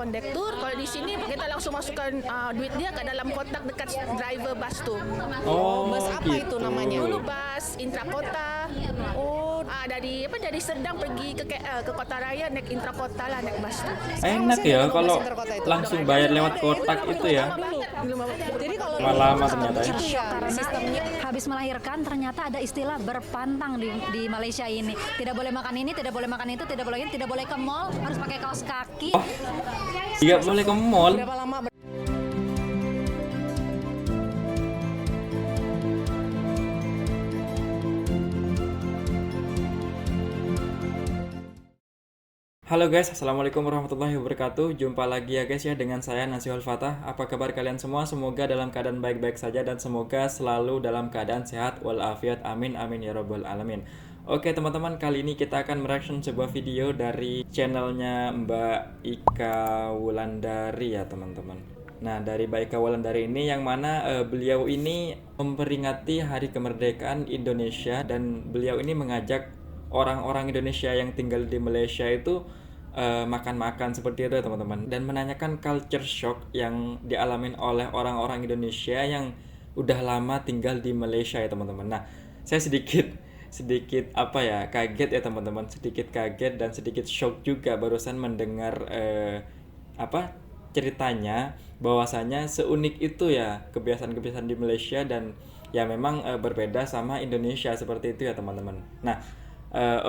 Kondektur, kalau di sini kita langsung masukkan duit dia ke dalam kotak dekat driver bus tuh. Bus apa itu namanya? Dulu bus intrakota. Dari Serdang pergi ke KL, ke Kota Raya naik intrakota lah, naik bus tuh. Enak ya kalau langsung bayar lewat kotak itu ya. Jadi kalau Lama ternyata ya. Karena sistemnya habis melahirkan ternyata ada istilah berpantang di Malaysia ini. Tidak boleh makan ini, tidak boleh makan itu, tidak boleh ini, tidak boleh ke mall, harus pakai kaos kaki. Tidak boleh ke mall. berapa lama Halo guys, assalamualaikum warahmatullahi wabarakatuh. Jumpa lagi ya guys ya dengan saya Nasihul Fatah. Apa kabar kalian semua? Semoga dalam keadaan baik-baik saja dan semoga selalu dalam keadaan sehat walafiat. Amin amin ya robbal alamin. Oke teman-teman, kali ini kita akan mereaction sebuah video dari channelnya Mbak Ika Wulandari ya teman-teman. Nah, dari Mbak Ika Wulandari ini yang mana beliau ini memperingati Hari Kemerdekaan Indonesia dan beliau ini mengajak orang-orang Indonesia yang tinggal di Malaysia itu makan-makan seperti itu ya teman-teman, dan menanyakan culture shock yang dialamin oleh orang-orang Indonesia yang udah lama tinggal di Malaysia ya teman-teman. Nah, saya sedikit kaget ya teman-teman, sedikit kaget dan sedikit shock juga barusan mendengar ceritanya bahwasanya seunik itu ya kebiasaan-kebiasaan di Malaysia dan ya memang berbeda sama Indonesia seperti itu ya teman-teman. Nah,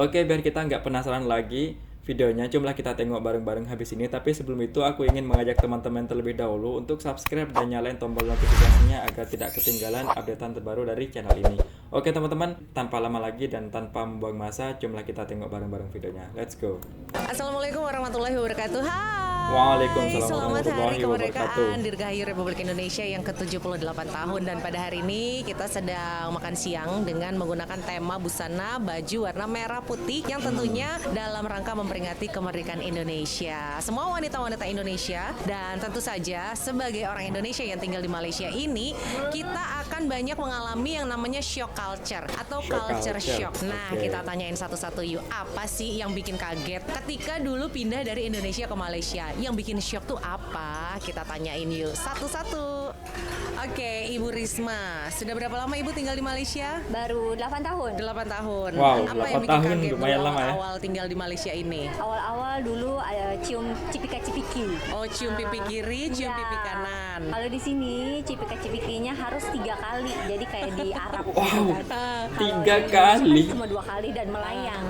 oke, biar kita nggak penasaran lagi videonya, cumlah kita tengok bareng-bareng habis ini. Tapi sebelum itu aku ingin mengajak teman-teman terlebih dahulu untuk subscribe dan nyalain tombol notifikasinya agar tidak ketinggalan updatean terbaru dari channel ini. Oke teman-teman, tanpa lama lagi dan tanpa membuang masa, cumlah kita tengok bareng-bareng videonya. Let's go. Assalamualaikum warahmatullahi wabarakatuh. Hai. Waalaikumsalam Selamat warahmatullahi Hari Kemerdekaan wabarakatuh. Dirgahayu Republik Indonesia yang ke-78 tahun. Dan pada hari ini kita sedang makan siang dengan menggunakan tema busana baju warna merah putih yang tentunya dalam rangka memperingati kemerdekaan Indonesia. Semua wanita-wanita Indonesia dan tentu saja sebagai orang Indonesia yang tinggal di Malaysia ini, kita akan banyak mengalami yang namanya shock culture atau culture shock. Nah, Oke. kita tanyain satu-satu yuk, apa sih yang bikin kaget ketika dulu pindah dari Indonesia ke Malaysia? Yang bikin shock tuh apa? Kita tanyain yuk satu-satu. Oke, Ibu Risma, sudah berapa lama Ibu tinggal di Malaysia? Baru 8 tahun. 8 tahun. Wow, Apa 8 yang bikin tahun kaget lumayan dulu lama ya. awal tinggal di Malaysia ini? Awal-awal dulu cium cipika-cipiki. Oh, cium pipi kiri, cium Iya. pipi kanan. Kalau di sini cipika-cipikinya harus 3 kali. Jadi kayak di Arab. Wow, gitu kan. Kalau 3 di Indonesia kali. kan cuma 2 kali dan melayang.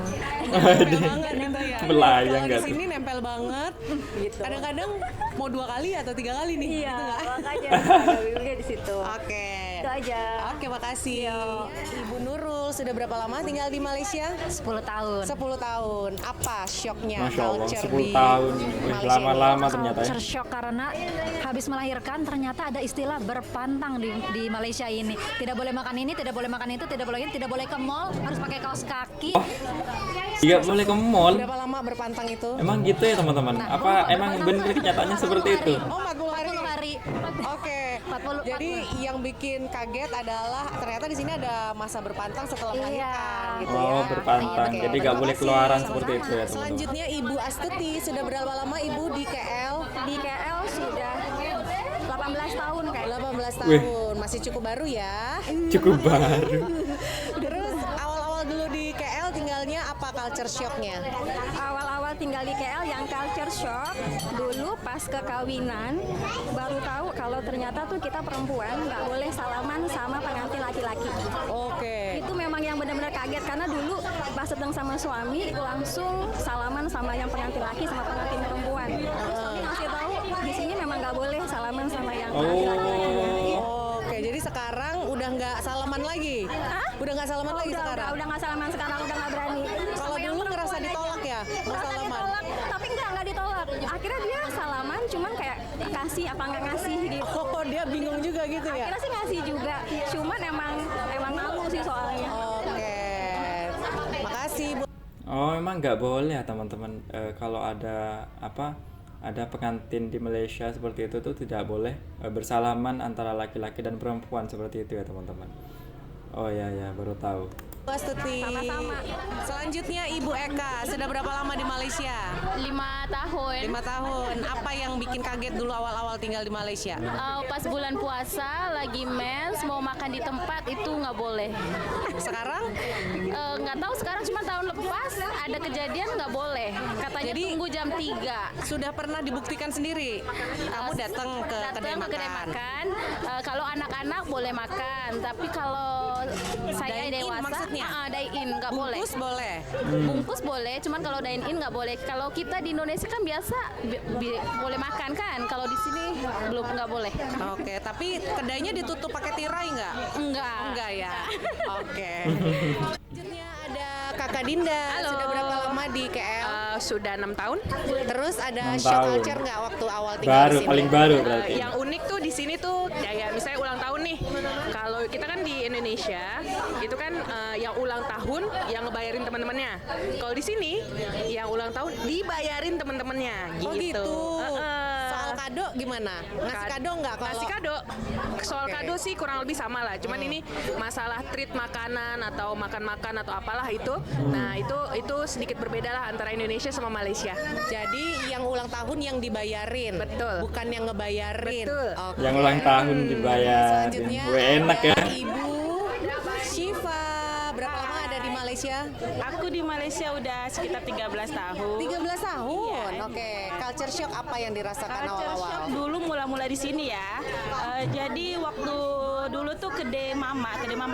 Nempel banget gitu ya. Melayang Kalau nggak di tuh? sini nempel banget. Gitu. Kadang-kadang mau 2 kali atau 3 kali nih. Iya, gitu nggak? makanya ada bibirnya di situ. Oke. Itu aja. Oke, makasih. Ibu Nurul, sudah berapa lama tinggal di Malaysia? 10 tahun. 10 tahun. Apa shocknya Masya Allah, culture 10 di tahun. Malaysia Lama-lama ternyata ya. Culture shock karena habis melahirkan ternyata ada istilah berpantang di Malaysia ini. Tidak boleh makan ini, tidak boleh makan itu, tidak boleh ini, tidak boleh ke mall, harus pakai kaos kaki. Tidak boleh ke mall. Berapa lama berpantang itu? Emang gitu ya teman-teman? Apa emang benar kenyataannya seperti itu? Oh, 40 hari. 40 hari. Oke. 40. Jadi yang bikin kaget adalah ternyata di sini ada masa berpantang setelah melahirkan gitu ya. Oh, berpantang. Oke, Jadi nggak terima boleh kasih. keluaran seperti itu ya teman-teman. Selanjutnya Ibu Astuti, sudah berapa lama Ibu di KL? Di KL sudah 18 tahun kayak. 18 Wih. tahun. Masih cukup baru ya. Cukup baru. Terus awal-awal dulu di KL tinggalnya apa culture shocknya? Awal-awal tinggal di KL yang culture shock dulu pas kekawinan baru tahu kalau ternyata tuh kita perempuan nggak boleh salaman sama pengantin laki-laki. Oke. Itu memang yang benar-benar kaget karena dulu pas sedang sama suami langsung salaman sama yang pengantin laki sama pengantin perempuan. Terus suami ngasih tahu di sini memang nggak boleh salaman sama yang pengantin laki-laki. Oke, jadi sekarang udah nggak salaman lagi? Hah? Udah nggak salaman lagi sekarang? Udah nggak salaman sekarang, udah nggak berani. Kalau Sama yang dulu ngerasa perempuan ditolak ya? Mau Ngerasa salaman? ditolak, tapi nggak ditolak. Akhirnya dia salaman, cuman kayak kasih apa nggak ngasih gitu. Oh, dia bingung juga gitu ya? Akhirnya sih ngasih juga, cuman emang malu sih soalnya. Oke, makasih Bu. Oh, emang nggak boleh ya teman-teman. Kalau ada ada pengantin di Malaysia seperti itu tuh tidak boleh bersalaman antara laki-laki dan perempuan seperti itu ya teman-teman. Oh ya ya, baru tahu. Astuti. Sama-sama. Selanjutnya Ibu Eka, sudah berapa lama di Malaysia? 5 tahun. 5 tahun. Apa yang bikin kaget dulu awal-awal tinggal di Malaysia? Pas bulan puasa lagi mens mau makan di tempat itu nggak boleh. Sekarang? Nggak tahu sekarang, cuma tahun lepas ada kejadian nggak boleh. Katanya Jadi, tunggu jam 3. Sudah pernah dibuktikan sendiri? Kamu datang ke kedai makan? Kalau anak-anak boleh makan, tapi kalau saya Dine in dewasa, maksudnya? dine in nggak boleh. Bungkus boleh? Bungkus boleh, cuman kalau dine in nggak boleh. Kalau kita di Indonesia kan biasa boleh makan kan, kalau di sini belum nggak boleh. Oke, tapi kedainya ditutup pakai tirai nggak? Enggak. Enggak ya? Oke. Selanjutnya ada Kakak Dinda. Halo. Sudah berapa lama di KL? Sudah 6 tahun. Terus ada 6 shock tahun. culture nggak waktu awal tinggal Baru, di sini? paling baru berarti. Yang unik tuh di sini tuh kayak misalnya ulang tahun nih. Kalau kita kan di Indonesia itu kan yang ulang tahun yang ngebayarin teman-temannya. Kalau di sini yang ulang tahun dibayarin teman-temannya gitu. Oh gitu. Heeh. Soal kado gimana? Ngasih kado nggak kalau? Ngasih kado. Soal Oke. kado sih kurang lebih sama lah. Cuman ini masalah treat makanan atau makan-makan atau apalah itu. Nah, itu sedikit berbeda lah antara Indonesia sama Malaysia. Jadi yang ulang tahun yang dibayarin, Betul. bukan yang ngebayarin. Betul. Oke. Yang ulang tahun dibayar. Selanjutnya Wah, enak ya. ada Ibu Syifa. Berapa lama ada di Malaysia? Aku di Malaysia udah sekitar 13 tahun. 13 tahun. Oke. Culture shock apa yang dirasakan Culture shock awal-awal? dulu mula-mula di sini ya. Jadi waktu dulu tuh kedai mama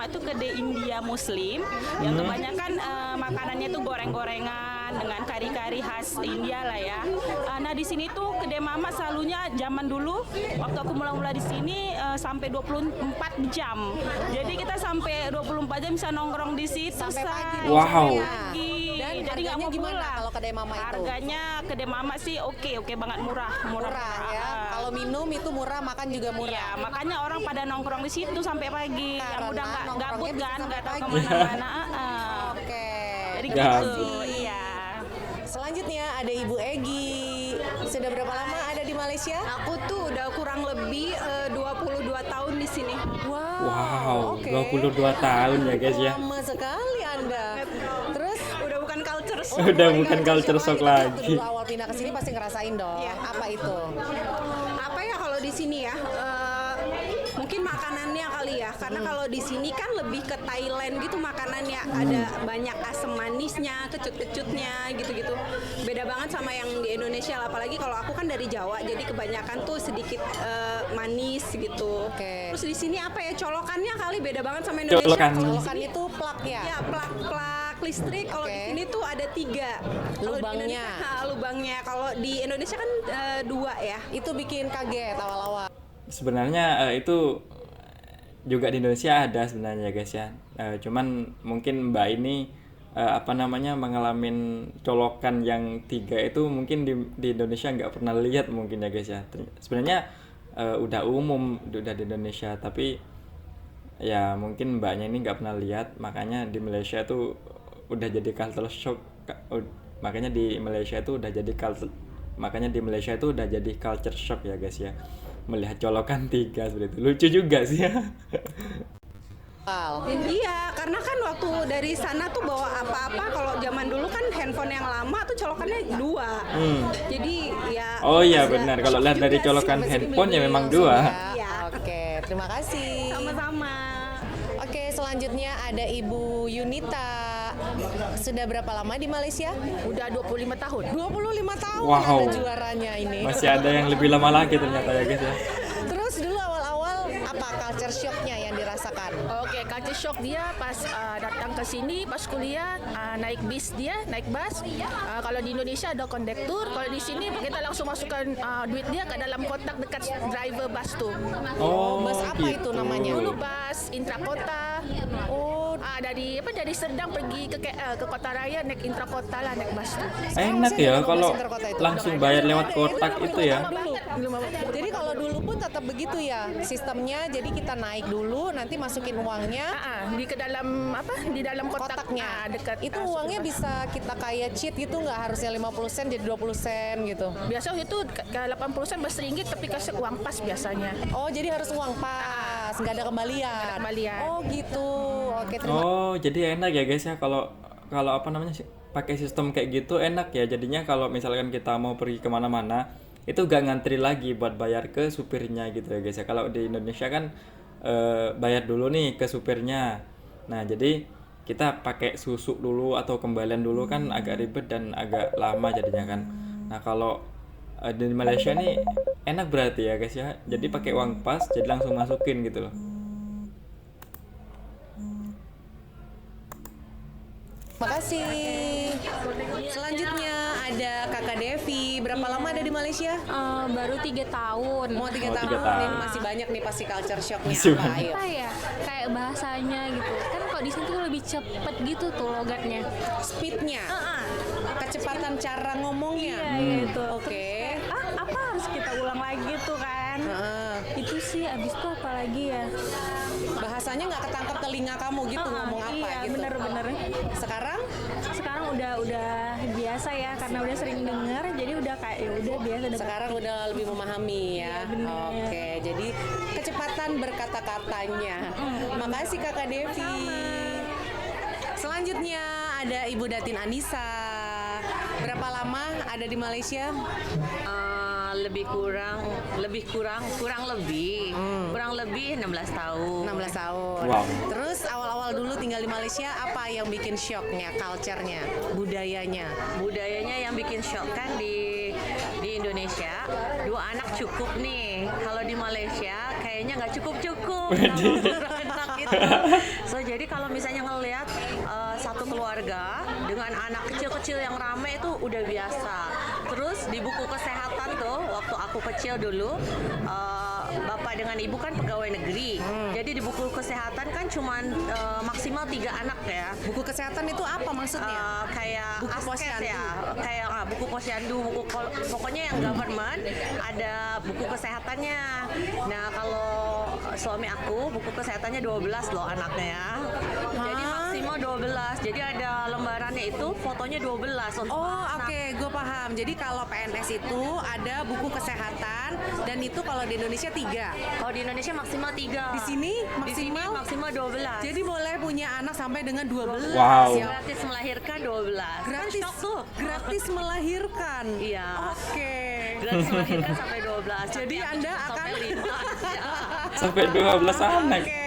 itu kedai India Muslim yang kebanyakan makanannya tuh goreng-gorengan dengan kari-kari khas India lah ya. Nah di sini tuh kedai mama selalunya zaman dulu waktu aku mula-mula di sini sampai 24 jam. Jadi kita sampai 24 jam bisa nongkrong di situ. Sampai Say. pagi. Wow. Sampai Pagi. Dan Jadi nggak harganya mau gimana pulang. kalau kedai mama itu? Harganya kedai mama sih oke banget murah Murah ya. Kalau minum itu murah, makan juga Iya, murah. makanya orang pada nongkrong di situ sampai pagi. Yang Karena udah nggak nongkrongnya gabut bisa kan, sampai nggak tahu pagi. kemana-mana. Oke. Jadi Gabut. gitu, iya. Selanjutnya ada Ibu Egi. Sudah berapa lama ada di Malaysia? Aku tuh udah kurang lebih 22 tahun di sini. Wow, oke. 22 tahun ya guys ya. Lama sekali Anda. Terus Udah bukan culture shock. Udah bukan culture shock Tapi waktu lagi. dulu awal pindah ke sini pasti ngerasain dong. Iya. Apa itu? Apa ya kalau di sini ya? Mungkin makanannya kali ya, karena kalau di sini kan lebih ke Thailand gitu makanannya, ada banyak asam manisnya, kecut-kecutnya gitu-gitu. Beda banget sama yang di Indonesia, apalagi kalau aku kan dari Jawa, jadi kebanyakan tuh sedikit manis gitu. Oke. Terus di sini apa ya, colokannya kali beda banget sama Indonesia. Colokan. Kalau di Colokan sini- itu plak ya? Ya, plak listrik. Kalau di Oke. sini tuh ada 3. Kalau di Lubangnya. Indonesia, lubangnya. Kalau di Indonesia kan 2 ya. Itu bikin kaget awal-awal. Sebenarnya itu juga di Indonesia ada sebenarnya guys ya. Cuman mungkin Mbak ini mengalami colokan yang 3 itu mungkin di Indonesia nggak pernah lihat mungkin ya guys ya. Sebenarnya udah umum udah di Indonesia, tapi ya mungkin Mbaknya ini nggak pernah lihat, makanya di Malaysia tuh udah jadi culture shock. Makanya di Malaysia itu udah jadi culture shock ya guys ya, melihat colokan 3 seperti itu. Lucu juga sih ya. Iya, karena kan waktu dari sana tuh bawa apa-apa, kalau zaman dulu kan handphone yang lama tuh colokannya 2. Jadi ya. Oh iya ada benar, kalau shock lihat dari juga sih. colokan Sampai sini handphone ya beli-beli memang langsung 2. ya. Iya. Oke, terima kasih. Sama-sama. Oke, selanjutnya ada Ibu Yunita. Sudah berapa lama di Malaysia? Udah 25 tahun. 25 tahun Wow. ada juaranya ini. Masih ada yang lebih lama lagi ternyata ya guys ya. Terus dulu awal-awal apa culture shocknya yang dirasakan? Oke, culture shock dia pas datang ke sini pas kuliah, naik bus. Kalau di Indonesia ada kondektur, kalau di sini kita langsung masukkan duit dia ke dalam kotak dekat driver bus tuh. Oh, Bus apa itu namanya? Dulu bus intrakota. Oh, Dari Serdang pergi ke KL, ke Kota Raya naik intrakota lah, naik bus tuh. Enak masih ya ada kalau bus interkota itu? langsung bayar lewat kotak itu ya. Lama banget. jadi kalau dulu pun tetap tetap begitu ya sistemnya. Jadi kita naik dulu, nanti masukin uangnya. Di ke dalam di dalam Kotaknya. dekat Itu uangnya bisa kita kayak cheat gitu nggak, harusnya 50 sen jadi 20 sen gitu. biasa itu ke 80 sen RM10 tapi kasih uang pas biasanya. Oh, jadi harus uang pas, nggak ada kembalian. Nggak ada kembalian. Oh gitu. Oke, terima Oh, jadi enak ya guys ya kalau kalau apa namanya pakai sistem kayak gitu enak ya. Jadinya kalau misalkan kita mau pergi kemana-mana itu gak ngantri lagi buat bayar ke supirnya gitu ya guys ya. Kalau di Indonesia kan bayar dulu nih ke supirnya. Nah, jadi kita pakai susuk dulu atau kembalian dulu kan agak ribet dan agak lama jadinya kan. Nah, kalau di Malaysia nih enak berarti ya guys ya. Jadi pakai uang pas jadi langsung masukin gitu loh. kasih. Selanjutnya ada Kakak Devi. Berapa lama ada di Malaysia? Baru 3 tahun. Mau 3 Oh, tahun. 3 tahun. Ini masih banyak nih pasti culture shocknya. Masih Apa? banyak. Ayo. Apa ya? Kayak bahasanya gitu. Kan kalau di sini tuh lebih cepet gitu tuh logatnya. Speednya, kecepatan cara ngomongnya. Gitu. Oke. Apa harus kita ulang lagi tuh kan? Itu sih abis itu apa lagi ya? Bahasanya nggak ketangkep telinga kamu gitu, ngomong apa iya, gitu. bener-bener. Sekarang udah biasa ya karena udah sering denger, jadi udah kayak ya udah biasa. sekarang udah lebih memahami ya. Oke, jadi kecepatan berkata-katanya. Makasih Kakak Devi. Selanjutnya ada Ibu Datin Anissa. Berapa lama ada di Malaysia? kurang lebih 16 tahun. 16 tahun. Wow. Terus awal-awal dulu tinggal di Malaysia, apa yang bikin shocknya, culture-nya, budayanya? Budayanya yang bikin shock kan di Indonesia 2 anak cukup nih. Kalau di Malaysia kayaknya nggak cukup. Kurang enak gitu. So jadi kalau misalnya ngelihat satu keluarga dengan anak kecil-kecil yang rame itu udah biasa. Terus di buku kesehatan tuh waktu aku kecil dulu bapak dengan ibu kan pegawai negeri. Jadi di buku kesehatan kan cuman maksimal 3 anak ya. Buku kesehatan itu apa maksudnya? Kayak Buku askes posyandu. ya, kayak buku posyandu, pokoknya yang government ada buku kesehatannya. Nah kalau suami aku buku kesehatannya 12 loh anaknya. Jadi maksimal 12. Jadi ada lembarannya itu fotonya 12 untuk Oh anak. oke, gue paham. Jadi kalau PNS itu ada buku kesehatan dan itu kalau di Indonesia 3. Kalau di Indonesia maksimal 3. Di sini Di sini maksimal. maksimal 12. Jadi boleh punya anak sampai dengan 12. Wow. Ya. gratis melahirkan 12. Gratis, Kan shock tuh. gratis melahirkan. Iya. Oke. Gratis melahirkan sampai 12. Jadi Tapi aku Anda cuma sampai akan- 5 aja. Sampai 12 anak. Oke.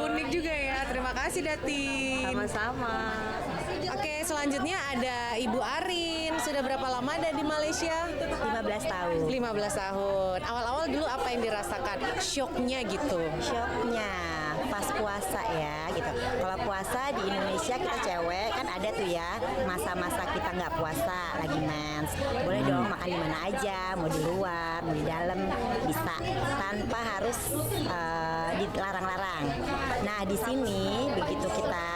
Unik juga ya. Terima kasih Datin. Sama-sama. Oke, selanjutnya ada Ibu Arin. Sudah berapa lama ada di Malaysia? 15 tahun. 15 tahun. Awal-awal dulu apa yang dirasakan? Shocknya gitu. Shocknya pas puasa ya gitu. Kalau puasa di Indonesia kita cewek kan ada tuh ya masa-masa kita nggak puasa lagi mens. Boleh dong makan di mana aja, mau di luar, mau di dalam bisa tanpa harus dilarang-larang. Nah di sini begitu kita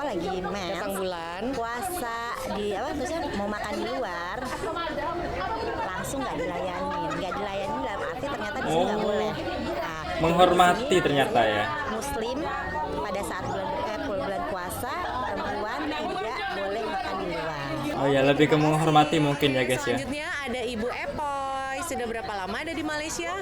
lagi mens Datang bulan. puasa di maksudnya mau makan di luar langsung nggak dilayani dalam arti ternyata di sini nggak Oh. boleh. Nah, Menghormati di sini ternyata ya. Muslim pada saat bulan puasa perempuan tidak boleh makan di luar. Oh ya, lebih ke menghormati mungkin ya guys ya. Selanjutnya ada Ibu Epoy. Sudah berapa lama ada di Malaysia?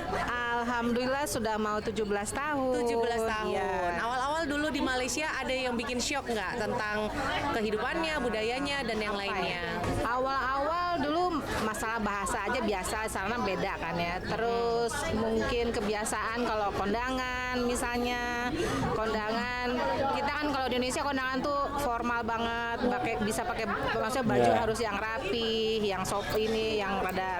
Alhamdulillah sudah mau 17 tahun. 17 tahun. Iya. Awal-awal dulu di Malaysia ada yang bikin shock nggak tentang kehidupannya, budayanya, dan yang lainnya? Awal-awal dulu masalah bahasa aja biasa, karena beda kan ya. Terus mungkin kebiasaan kalau kondangan misalnya, kondangan kita kan kalau di Indonesia kondangan tuh formal banget, bisa pakai maksudnya baju Yeah. harus yang rapi, yang ini, yang rada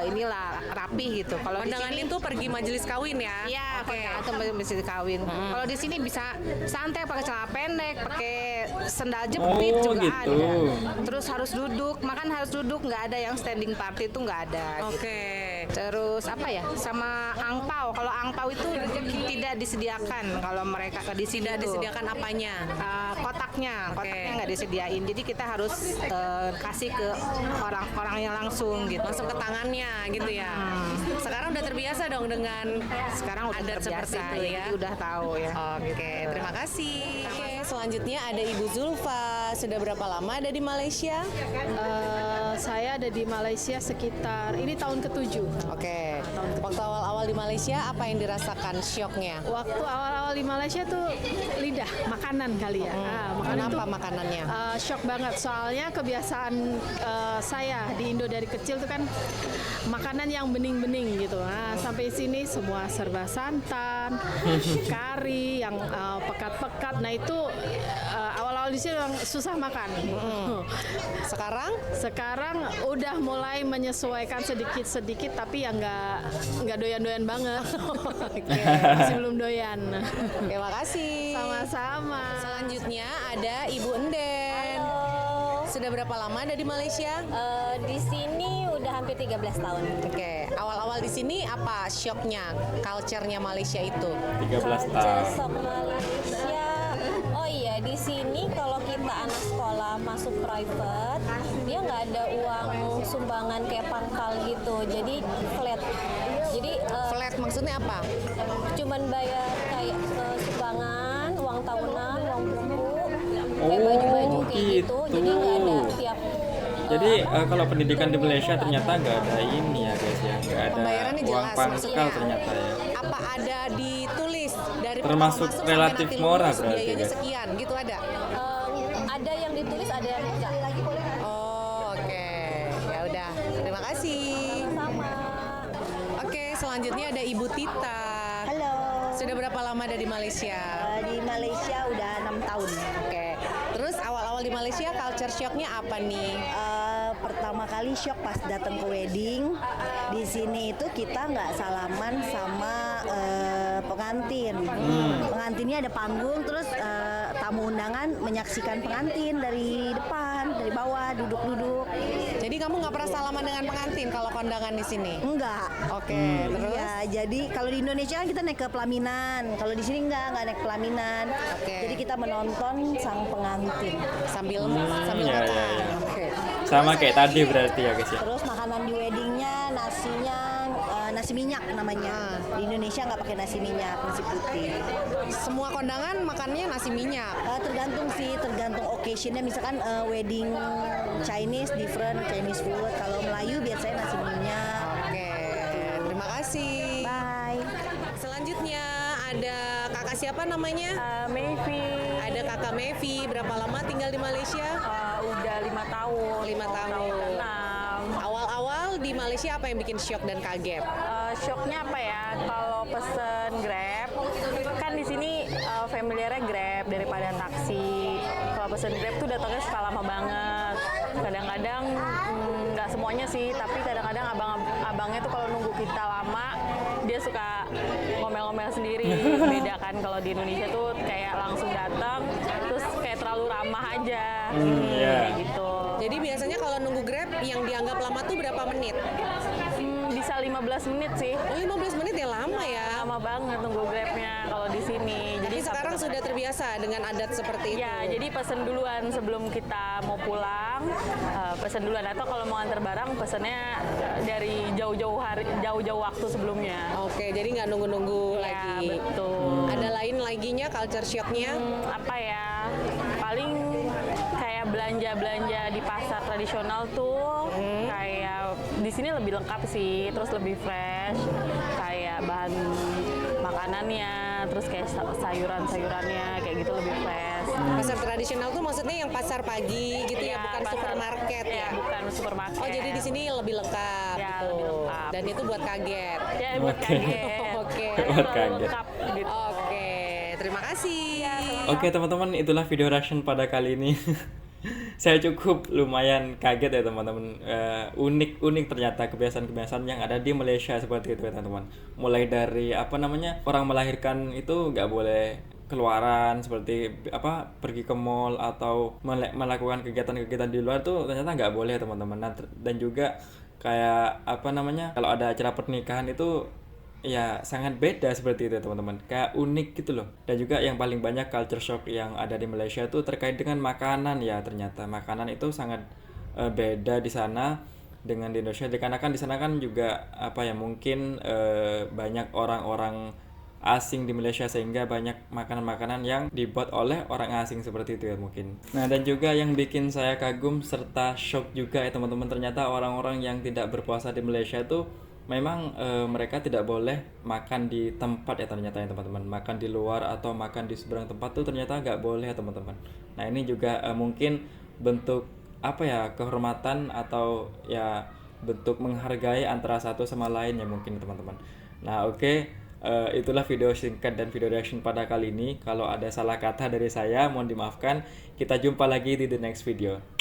inilah rapi gitu. Kalau di Kondangan sini itu pergi majelis kawin ya? iya, Oke. atau bisa kawin. Kalau di sini bisa santai pakai celana pendek, pakai sendal jepit Oh, juga gitu. ada. Terus harus duduk, makan harus duduk, nggak ada yang standing party itu nggak ada. Gitu. Oke. Terus apa ya? Sama angpau. Kalau angpau itu tidak disediakan kalau mereka di sini Tidak tuh. disediakan apanya? Kotaknya nggak disediain. Jadi kita harus kasih ke orang-orangnya langsung gitu. Langsung ke tangannya gitu ya. Sekarang udah terbiasa dong dengan Sekarang udah adat terbiasa, seperti itu ya. jadi udah tahu ya. Oke, terima kasih. Oke, selanjutnya ada Ibu Zulfa. Sudah berapa lama ada di Malaysia? Saya ada di Malaysia sekitar ini tahun ke-7. Oke. Waktu awal-awal di Malaysia apa yang dirasakan syoknya? Waktu awal-awal di Malaysia tuh lidah, makanan kali ya. Kenapa makanannya? Shock banget soalnya kebiasaan saya di Indo dari kecil tuh kan makanan yang bening-bening gitu. Nah, sampai sini semua serba santan, kari yang pekat-pekat. Nah, itu awal-awal di sini memang susah makan. Sekarang udah mulai menyesuaikan sedikit-sedikit tapi ya nggak doyan-doyan banget. Masih belum doyan. Terima kasih. Sama-sama. Selanjutnya ada Ibu Enden. Sudah berapa lama ada di Malaysia? Di sini udah hampir 13 tahun. Oke, awal-awal di sini apa syoknya, culture-nya Malaysia itu? 13 tahun. Sok Malaysia. Oh iya, di sini kalau kita anak sekolah masuk private, dia nggak ada uang sumbangan kayak pangkal gitu. Jadi flat. Jadi flat maksudnya apa? Cuman bayar kayak sumbangan, uang tahunan, uang buku, kayak baju-baju kayak gitu. Jadi nggak ada tiap. Jadi kalau pendidikan di Malaysia ternyata nggak ada ini ya guys ya, nggak ada Pembayarannya uang jelas pangkal maksudnya. ternyata ya. Apa ada ditulis dari Termasuk pertama masuk relatif sampai nanti murah lulus berarti, biayanya guys. sekian gitu ada? Ada yang ditulis, ada yang enggak. Oh, oke. Ya udah, terima kasih. Sama. Oke, selanjutnya ada Ibu Tita. Halo. Sudah berapa lama ada di Malaysia? Di Malaysia udah 6 tahun. Oke. Terus awal-awal di Malaysia culture shocknya apa nih? Pertama kali shock pas datang ke wedding. Di sini itu kita nggak salaman sama pengantin. Pengantinnya ada panggung, terus tamu undangan menyaksikan pengantin dari depan, dari bawah, duduk-duduk. Jadi kamu nggak pernah salaman dengan pengantin kalau kondangan di sini? Enggak. Oke, terus? Iya, jadi kalau di Indonesia kan kita naik ke pelaminan. Kalau di sini enggak naik pelaminan. Jadi kita menonton sang pengantin sambil ya, makan. ya, ya. Oke. Sama kayak tadi berarti ya guys ya. Terus makanan di weddingnya nasinya nasi minyak namanya. Di Indonesia nggak pakai nasi minyak, nasi putih. Semua kondangan makannya nasi minyak. Tergantung sih, tergantung occasionnya. Misalkan wedding Chinese, different Chinese food. Kalau Melayu biasanya nasi minyak. Oke, terima kasih. Bye. Selanjutnya ada kakak siapa namanya? Mevi. Ada kakak Mevi. Berapa lama tinggal di Malaysia? Udah 5 tahun. 5 tahun. Awal-awal di Malaysia apa yang bikin shock dan kaget? Shocknya apa ya? Kalau pesen Grab, kan di sini familiarnya Grab daripada taksi. Kalau pesen Grab tuh datangnya suka lama banget. Kadang-kadang nggak semuanya sih, tapi kadang-kadang abangnya tuh kalau nunggu kita lama, dia suka ngomel-ngomel sendiri. Beda kan kalau di Indonesia tuh kayak langsung datang, terus kayak terlalu ramah aja. Kayak gitu. Jadi biasanya kalau nunggu Grab yang dianggap lama tuh berapa menit? Bisa 15 menit sih. Oh, 15 menit ya lama ya? Lama banget nunggu Grabnya kalau di sini. Jadi sekarang sudah terbiasa dengan adat seperti itu? Ya, jadi pesen duluan sebelum kita mau pulang. Pesen duluan, atau kalau mau antar barang pesennya dari jauh-jauh waktu sebelumnya. Oke, jadi nggak nunggu-nunggu Ya, lagi. betul. Ada lain laginya culture shocknya? Apa ya? Paling kayak belanja di pasar tradisional tuh kayak di sini lebih lengkap sih, terus lebih fresh, kayak bahan makanannya, terus kayak sayurannya kayak gitu lebih fresh. Pasar tradisional tuh maksudnya yang pasar pagi gitu ya, bukan pasar- supermarket ya? Bukan supermarket. Oh, jadi di sini lebih lengkap Ya, gitu. lebih lengkap. Dan itu buat kaget. Ya, buat Oke. kaget. Oke. Buat kaget. Lengkap gitu. Oke, terima kasih. Oke teman-teman, itulah video reaction pada kali ini. Saya cukup lumayan kaget ya teman-teman. Unik ternyata kebiasaan-kebiasaan yang ada di Malaysia seperti itu ya teman-teman. Mulai dari orang melahirkan itu nggak boleh keluaran, seperti pergi ke mall atau melakukan kegiatan-kegiatan di luar tuh ternyata nggak boleh teman-teman. Dan juga kayak apa namanya, kalau ada acara pernikahan itu ya sangat beda seperti itu teman-teman, kayak unik gitu loh. Dan juga yang paling banyak culture shock yang ada di Malaysia itu terkait dengan makanan ya. Ternyata makanan itu sangat beda di sana dengan di Indonesia, dikarenakan di sana kan juga apa ya, mungkin banyak orang-orang asing di Malaysia sehingga banyak makanan-makanan yang dibuat oleh orang asing seperti itu ya mungkin. Nah, dan juga yang bikin saya kagum serta shock juga ya teman-teman, ternyata orang-orang yang tidak berpuasa di Malaysia itu memang mereka tidak boleh makan di tempat ya ternyata ya teman-teman. Makan di luar atau makan di seberang tempat tuh ternyata nggak boleh ya teman-teman. Nah, ini juga mungkin bentuk apa ya, kehormatan atau ya bentuk menghargai antara satu sama lain ya mungkin teman-teman. Nah, oke. Itulah video singkat dan video reaction pada kali ini. Kalau ada salah kata dari saya mohon dimaafkan. Kita jumpa lagi di the next video.